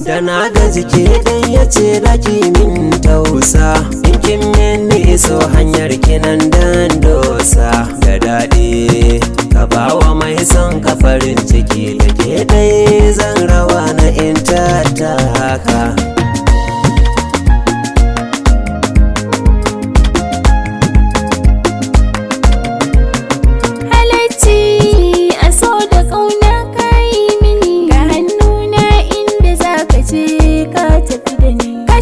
da na ga jiki dan ya ce daki min tausa in kin minni iso hanyar kinan dan dosa da daɗi ka bawa mai son ka farin ciki da ke dai zan rawa na in tattaka.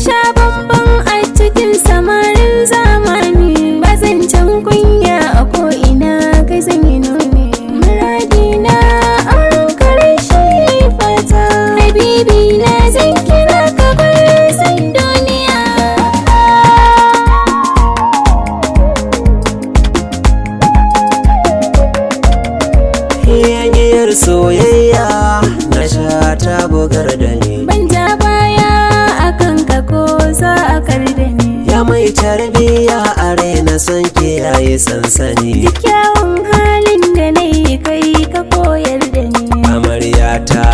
Sha bamban a cikin samarin zamani ba zancen kunya a ko'ina kai zan yi nuni muradina auren kare shi fata habibi na zan kira ka bar san duniya. Hiyar soyayya na sha ta bugar da ni ban ja baya akan ka ko za a kar da ni ya mai tarbiya a raina son ke yayi sansani duk kyawun halin da na yi kai ka koyar da ni amaryata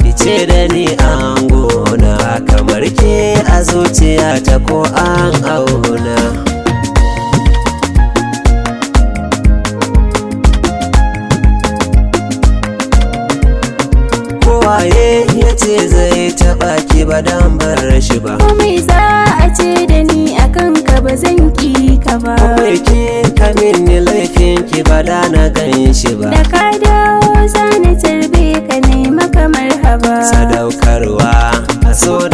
kice da ni angona kamar ke a zuciyata ko an auna. Kowaye ya ce zai taɓa ki ba dan bar shi ba komai za a ce da ni akan ka ba zan ki ka ba komai ki ka mini laifin ki ba da na gan shi ba da ka dawo za na tarbe ka nema kamar haba sadaukarwa a so